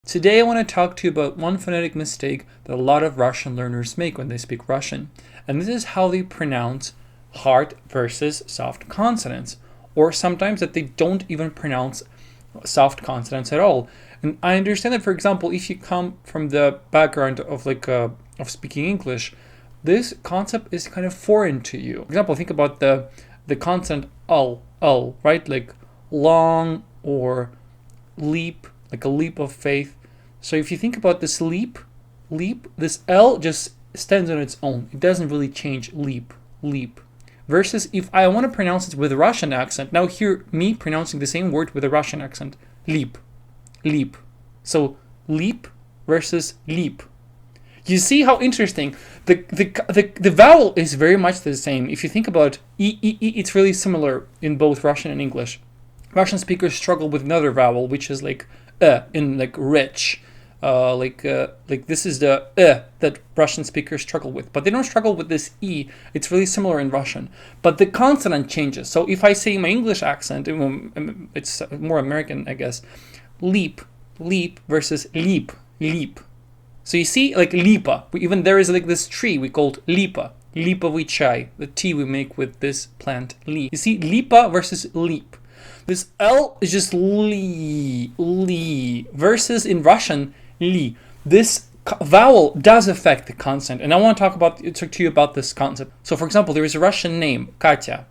Today I want to talk to you about one phonetic mistake that a lot of Russian learners make when they speak Russian, and this is how they pronounce hard versus soft consonants, or sometimes that they don't even pronounce soft consonants at all. And I understand that, for example, if you come from the background of of speaking English, this concept is kind of foreign to you. For example, think about the consonant l, right? Like long or leap, like a leap of faith. So if you think about this leap, this L just stands on its own. It doesn't really change leap. Versus if I want to pronounce it with a Russian accent, now hear me pronouncing the same word with a Russian accent. Leap. So leap versus leap. You see how interesting the vowel is very much the same. If you think about it's really similar in both Russian and English. Russian speakers struggle with another vowel, which is like in like rich. Like this is the that Russian speakers struggle with, but they don't struggle with this e. It's really similar in Russian, but the consonant changes. So if I say my English accent, it's more American, I guess. Leap versus leap. So you see, like lipa. Even there is like this tree we called lipa. Lipovый chai, the tea we make with this plant. You see, lipa versus leap. This L is just li versus in Russian li. This vowel does affect the consonant, and I want to talk to you about this concept. So, for example, there is a Russian name, Katya,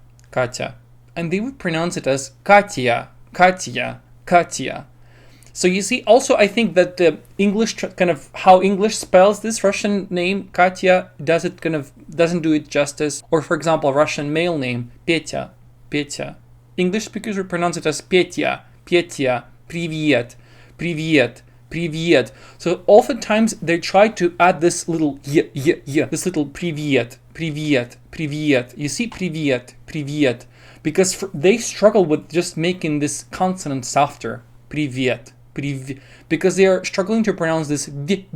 and they would pronounce it as Katya. So you see, also I think that the English kind of how English spells this Russian name Katya doesn't do it justice. Or for example, a Russian male name Petya. English speakers would pronounce it as Petya, Привет. So oftentimes they try to add this little this little Привет. You see, Привет, because they struggle with just making this consonant softer. Привет, because they are struggling to pronounce this v.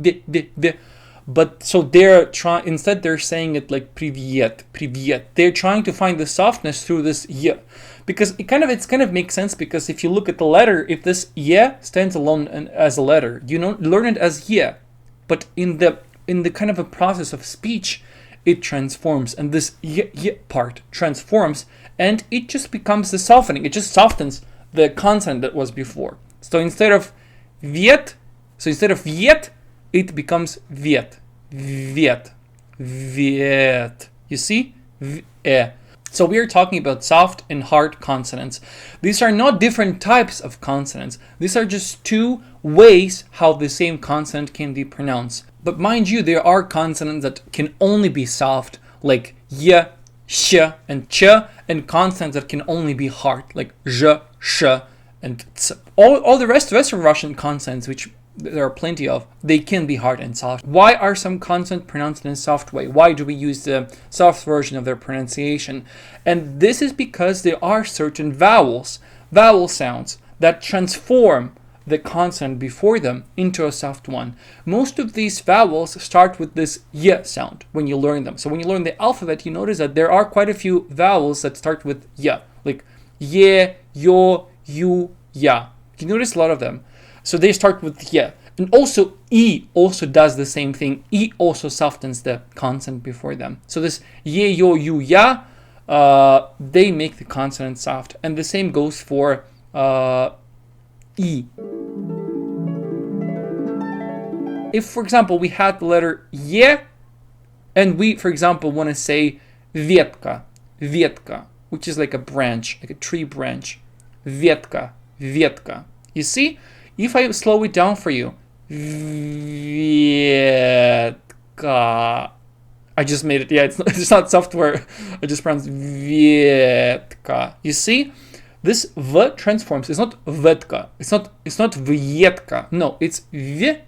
But so they're saying it like Привет. They're trying to find the softness through this y, because it kind of makes sense, because if you look at the letter, if this y stands alone as a letter, you don't learn it as y, but in the kind of a process of speech, it transforms, and this y part transforms, and it just becomes the softening. It just softens the consonant that was before. So instead of viet, it becomes viet. You see? So we are talking about soft and hard consonants. These are not different types of consonants. These are just two ways how the same consonant can be pronounced. But mind you, there are consonants that can only be soft, like y, sh, and ch, and consonants that can only be hard, like zh, sh, and ts. All the rest of Russian consonants, which there are plenty of, they can be hard and soft. Why are some consonants pronounced in a soft way? Why do we use the soft version of their pronunciation? And this is because there are certain vowel sounds that transform the consonant before them into a soft one. Most of these vowels start with this y sound when you learn them. So when you learn the alphabet, you notice that there are quite a few vowels that start with y, like ye, yo, you, ya. You notice a lot of them. So they start with yeah. And also E also does the same thing. E also softens the consonant before them. So this ye, yo, you, ya, they make the consonant soft. And the same goes for E. If, for example, we had the letter ye, and we, for example, want to say ветка, which is like a branch, like a tree branch. Ветка. You see? If I slow it down for you, Ветка. I just made it. Yeah, it's not software. I just pronounced Ветка. You see, this v transforms. It's not Vetka. It's not Vietka. No, it's v.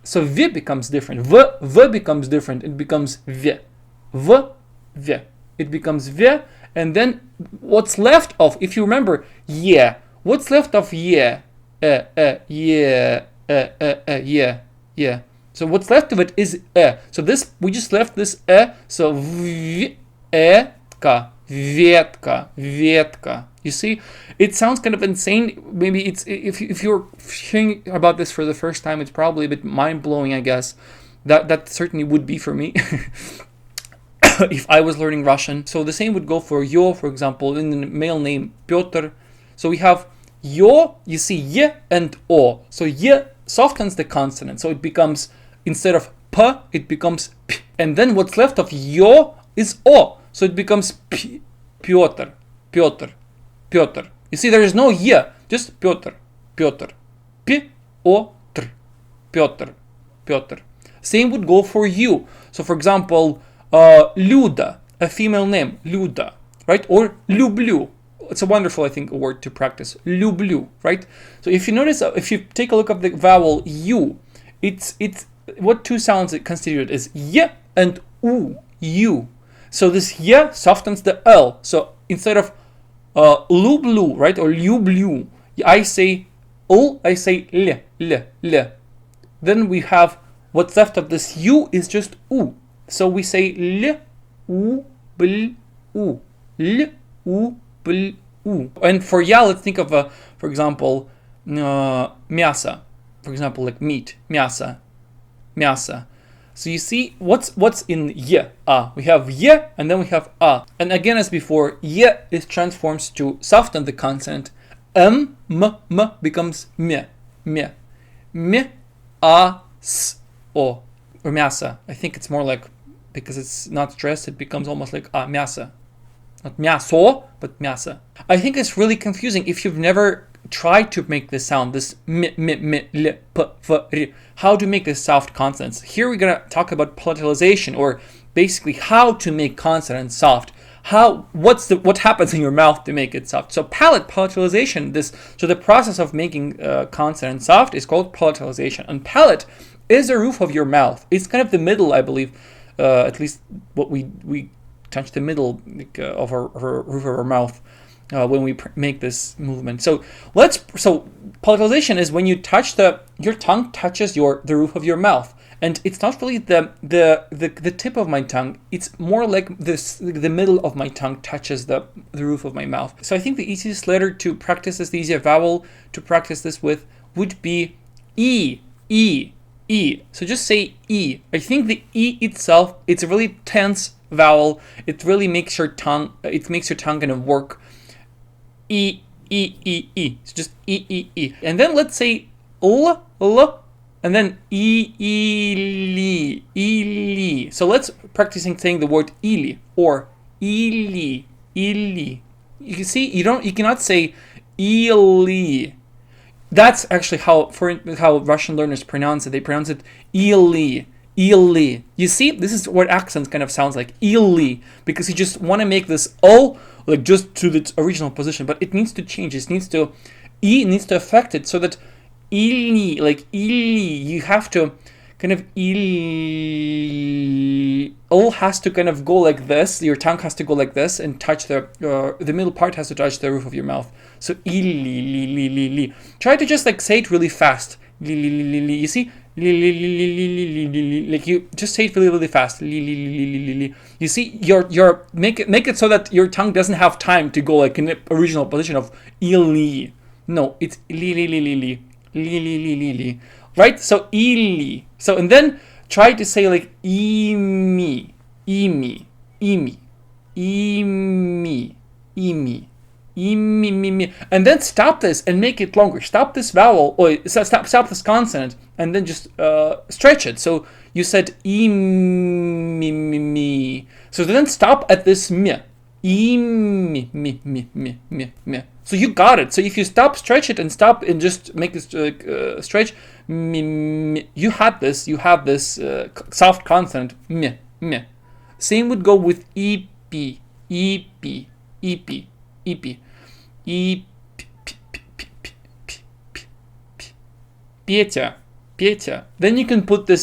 So v becomes different. V becomes different. It becomes v. It becomes v, and then what's left of? If you remember, yeah. What's left of yeah? Yeah. So what's left of it is So this, we just left this So ветка. You You see, it sounds kind of insane. Maybe it's if you're hearing about this for the first time, it's probably a bit mind-blowing, I guess. That certainly would be for me if I was learning Russian. So the same would go for yo, for example, in the male name Pyotr. So we have yo, you see y and o. So y softens the consonant, so it becomes, instead of p, it becomes p. And then what's left of yo is o, so it becomes p, Pyotr, Pyotr, Pyotr. You see, there is no y, just Pyotr, Pyotr, p, o, tr, Pyotr, Pyotr. Same would go for you. So for example, Luda, a female name, Luda, right? Or Lublю. It's a wonderful, I think, word to practice. Lublю, right? So if you notice, if you take a look at the vowel U, it's what two sounds it constitute is y and u, u. So this y softens the l. So instead of Lublю, right, or Lublю, I say l, I say l. Then we have what's left of this u is just u. So we say l, u, bl, u, l, u, bl, u. And for ya, let's think of for example, мясо. For example, like meat, мясо, мясо. So you see what's in y, we have y and then we have a. And again, as before, y is transforms to soften the consonant. M becomes m, a, s, o, or мясо. I think it's more like, because it's not stressed, it becomes almost like мясо. Not мясо, but мясо. I think it's really confusing if you've never tried to make this sound, this m, l, p, v, r. How to make this soft consonants. Here we're gonna talk about palatalization, or basically how to make consonants soft. What happens in your mouth to make it soft? So palatalization, the process of making consonants soft is called palatalization. And palat is the roof of your mouth. It's kind of the middle, I believe, at least what we touch the middle of our roof of our mouth when we make this movement. So palatalization is when you touch your tongue touches the roof of your mouth. And it's not really the tip of my tongue. It's more like the middle of my tongue touches the roof of my mouth. So I think the easiest letter to practice this, the easiest vowel to practice this with would be E. So just say E. I think the E itself, it's a really tense vowel. It really makes your tongue kind of work. E. So just E. And then let's say L. And then ili. So let's practicing saying the word ili or ili. You see, you cannot say ili. That's actually how Russian learners pronounce it. They pronounce it ili. You see, this is what accents kind of sounds like, ili, because you just want to make this o like just to its original position, but it needs to change. E needs to affect it so that ili, like ili, you have to kind of o has to kind of go like this. Your tongue has to go like this and touch the middle part has to touch the roof of your mouth. So ili. Try to just like say it really fast. You see, like you just say it really fast. You see, your make it so that your tongue doesn't have time to go like in the original position of ili. No, it's li. Right? So ili. So and then try to say like imi. And then stop this and make it longer. Stop this vowel, or stop this consonant, and then just stretch it. So you said mi. So then stop at this mi. Mi. So you got it. So if you stretch it, and stop and just make this stretch, mi. You have this soft consonant, mi. Same would go with ep. Петя. Then you can put the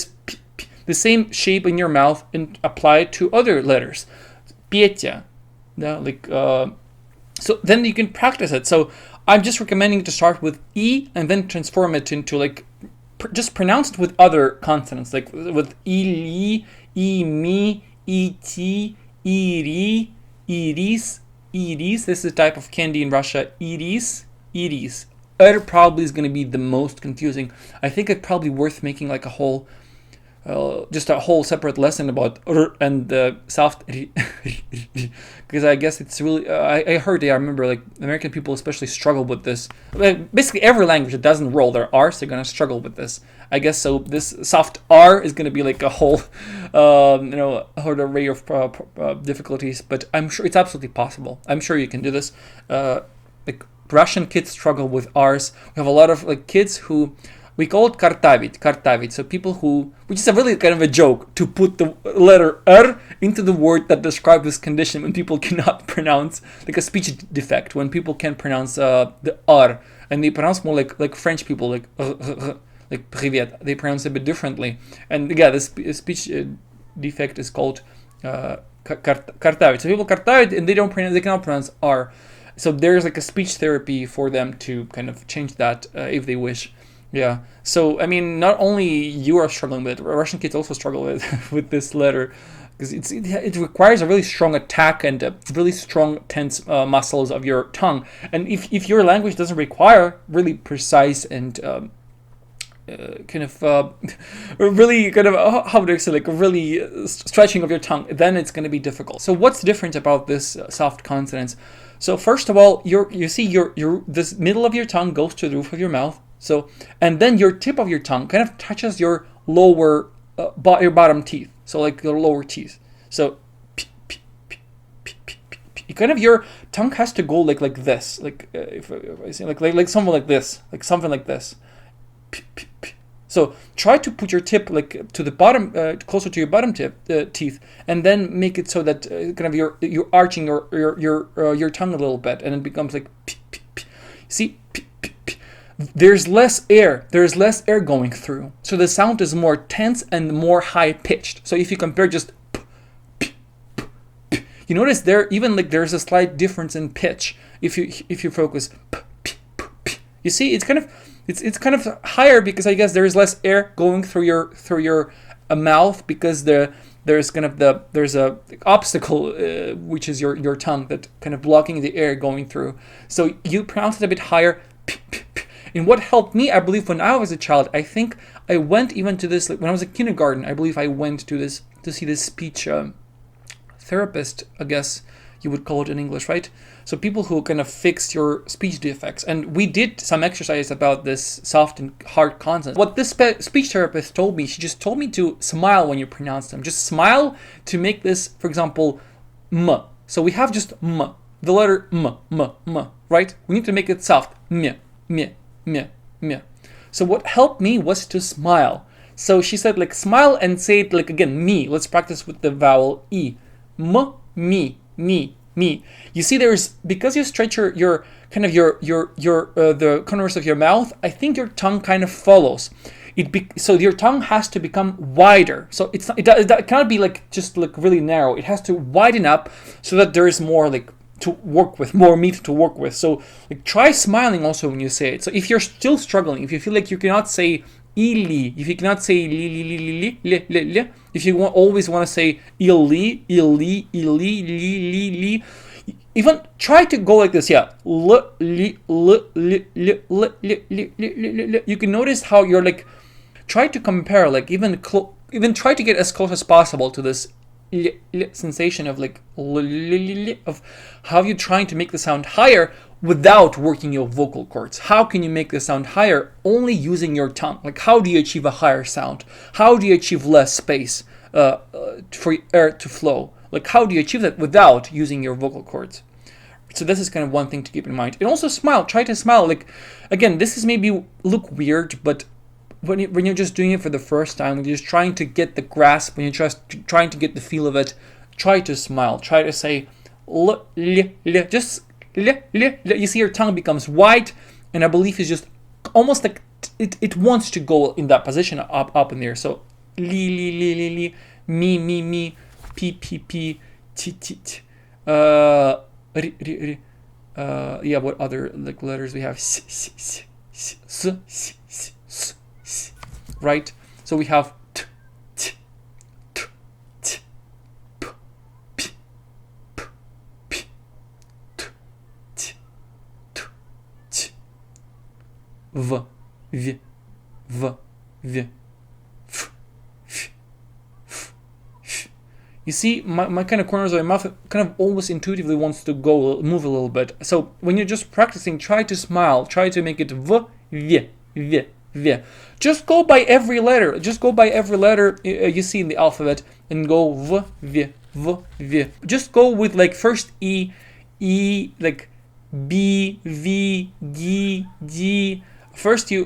same shape in your mouth and apply it to other letters. Петя. So then you can practice it. So I'm just recommending to start with E and then transform it into like just pronounce it with other consonants, like with ili, imi, iti, iri, iris, Edis. This is a type of candy in Russia. Edis. Edis. Probably is going to be the most confusing. I think it's probably worth making like a whole, just a whole separate lesson about and the soft, because I guess it's really. I remember like American people especially struggle with this. Like, basically, every language that doesn't roll their R's, they're going to struggle with this. I guess so. This soft R is going to be like a whole, a whole array of difficulties. But I'm sure it's absolutely possible. I'm sure you can do this. Like Russian kids struggle with R's. We have a lot of like kids who we call it kartavit. So people who, which is a really kind of a joke to put the letter R into the word that describes this condition when people cannot pronounce, like a speech defect, when people can't pronounce the R and they pronounce more like French people, like privet. They pronounce it a bit differently. And yeah, this speech defect is called kartavit. So people kartavit and they cannot pronounce R. So there's like a speech therapy for them to kind of change that if they wish. Yeah. So I mean, not only you are struggling with it, Russian kids also struggle with this letter, because it requires a really strong attack and really strong tense muscles of your tongue. And if your language doesn't require really precise and really kind of how do I say, like really stretching of your tongue, then it's going to be difficult. So what's different about this soft consonants? So first of all, you see this middle of your tongue goes to the roof of your mouth. So, and then your tip of your tongue kind of touches your lower, your bottom teeth. So like your lower teeth. So, kind of your tongue has to go like this. Like if I say like something like this, like something like this. So try to put your tip like to the bottom, closer to your bottom teeth, and then make it so that kind of you're arching your tongue a little bit, and it becomes like see. There's less air. There's less air going through, so the sound is more tense and more high pitched. So if you compare just, you notice there even like there's a slight difference in pitch if you focus. You see, it's kind of higher because I guess there is less air going through your mouth, because there's a obstacle which is your tongue that kind of blocking the air going through. So you pronounce it a bit higher. And what helped me, I believe, when I was a child, I think I went even to this, like when I was in kindergarten, I believe I went to see this speech therapist, I guess you would call it in English, right? So people who kind of fix your speech defects. And we did some exercise about this soft and hard consonants. What this speech therapist told me, she just told me to smile when you pronounce them. Just smile to make this, for example, m. So we have just m, the letter m, right? We need to make it soft. M. So what helped me was to smile. So she said, like, smile and say it like again, me. Let's practice with the vowel e. M, me. You see, because you stretch your kind of the corners of your mouth, I think your tongue kind of follows. So your tongue has to become wider. So it cannot be like just like really narrow. It has to widen up so that there is more like to work with, more meat to work with. So like try smiling also when you say it. So if you're still struggling, if you feel like you cannot say ili, if you cannot say li, if you always want to say ili, even try to go like this. Yeah, you can notice how you're like, try to compare, like even try to get as close as possible to this sensation of like of how you're trying to make the sound higher without working your vocal cords. How can you make the sound higher only using your tongue? Like, how do you achieve a higher sound? How do you achieve less space for air to flow? Like, how do you achieve that without using your vocal cords? So this is kind of one thing to keep in mind. And also smile. Try to smile. Like, again, this is maybe look weird, but when you're just doing it for the first time, when you're just trying to get the grasp, when you're just trying to get the feel of it, try to smile. Try to say just you see your tongue becomes wide, and I believe it's just almost like it wants to go in that position up in there. So me, p, t. Yeah, what other like letters we have? S, right? So we have t, p, p, v, v, v, v, f, f, f, f. You see, my kind of corners of my mouth kind of always intuitively wants to move a little bit. So when you're just practicing, try to smile. Try to make it v, v, v, v. Just go by every letter. Just go by every letter you see in the alphabet and go v, v, v, v. Just go with like first E, like B, V, G, D. First you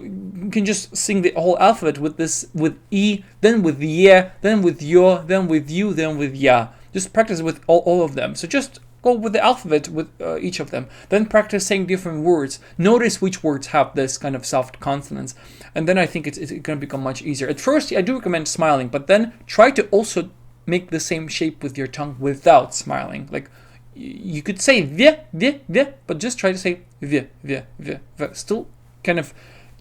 can just sing the whole alphabet with E, then with yeah, then with yo, then with you, then with ya. Just practice with all of them. So just go with the alphabet with each of them. Then practice saying different words. Notice which words have this kind of soft consonants. And then I think it's going to become much easier. At first, I do recommend smiling, but then try to also make the same shape with your tongue without smiling. Like you could say v, v, v, but just try to say v, v, v, v. Still kind of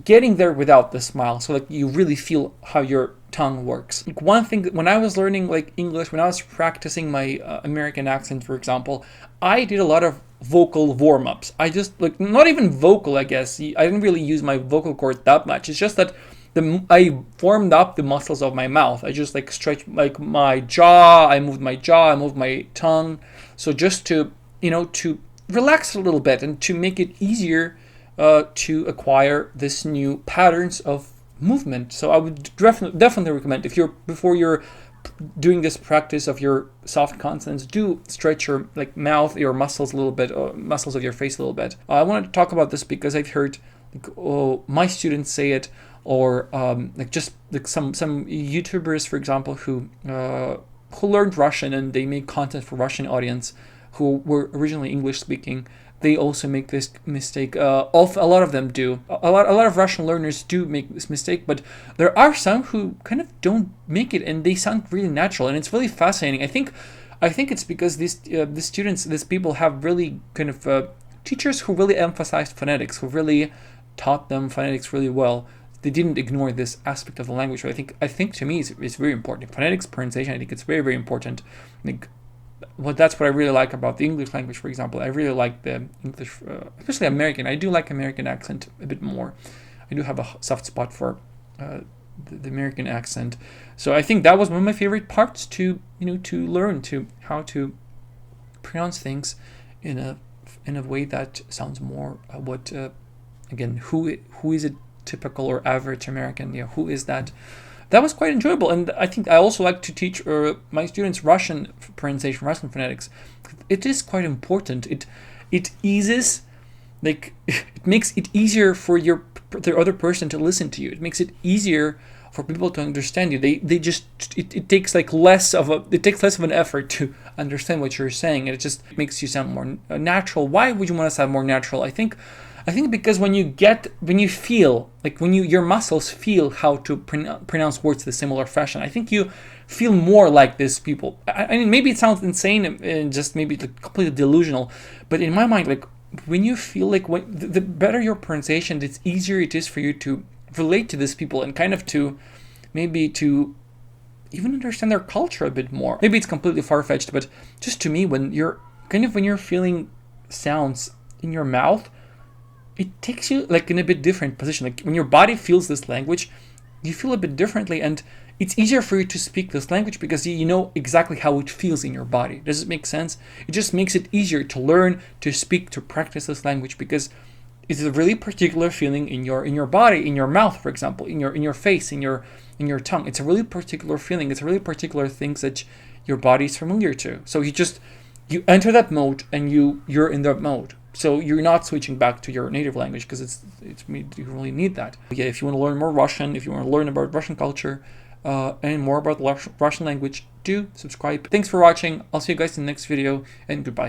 getting there without the smile, so like you really feel how your tongue works. Like one thing, when I was learning like English, when I was practicing my American accent, for example, I did a lot of vocal warm-ups. I just like, not even vocal, I guess. I didn't really use my vocal cord that much. It's just that I warmed up the muscles of my mouth. I just like stretched like my jaw. I moved my tongue. So just to, to relax a little bit and to make it easier to acquire this new patterns of movement. So I would definitely recommend, before you're doing this practice of your soft consonants, do stretch your like mouth, your muscles a little bit, or muscles of your face a little bit. I wanted to talk about this because I've heard my students say it, or just like some YouTubers, for example, who learned Russian and they make content for Russian audience who were originally English speaking. They also make this mistake. A lot of them do. A lot of Russian learners do make this mistake, but there are some who kind of don't make it, and they sound really natural, and it's really fascinating. I think it's because these people have really kind of teachers who really emphasized phonetics, who really taught them phonetics really well. They didn't ignore this aspect of the language. I think to me it's very important. Phonetics, pronunciation, I think it's very, very important. That's what I really like about the English language, for example. I really like the English, especially American. I do like American accent a bit more. I do have a soft spot for the American accent. So I think that was one of my favorite parts to learn how to pronounce things in a way that sounds more again, who is a typical or average American? Who is that? That was quite enjoyable, and I think I also like to teach my students Russian pronunciation, Russian phonetics. It is quite important. It eases, like it makes it easier for the other person to listen to you. It makes it easier for people to understand you. It takes less of an effort to understand what you're saying, and it just makes you sound more natural. Why would you want to sound more natural? I think because when you feel, like when your muscles feel how to pronounce words in a similar fashion, I think you feel more like these people. I mean, maybe it sounds insane and just maybe completely delusional, but in my mind, like when you feel like the better your pronunciation, the easier it is for you to relate to these people and kind of to even understand their culture a bit more. Maybe it's completely far-fetched, but just to me, when you're feeling sounds in your mouth, it takes you like in a bit different position. Like when your body feels this language, you feel a bit differently, and it's easier for you to speak this language because you know exactly how it feels in your body. Does it make sense? It just makes it easier to learn, to speak, to practice this language because it's a really particular feeling in your body, in your mouth, for example, in your face, in your tongue. It's a really particular feeling. It's a really particular things that your body is familiar to. So you enter that mode and you're in that mode. So you're not switching back to your native language because you really need that. Yeah, if you want to learn more Russian, if you want to learn about Russian culture and more about the Russian language, do subscribe. Thanks for watching. I'll see you guys in the next video, and goodbye.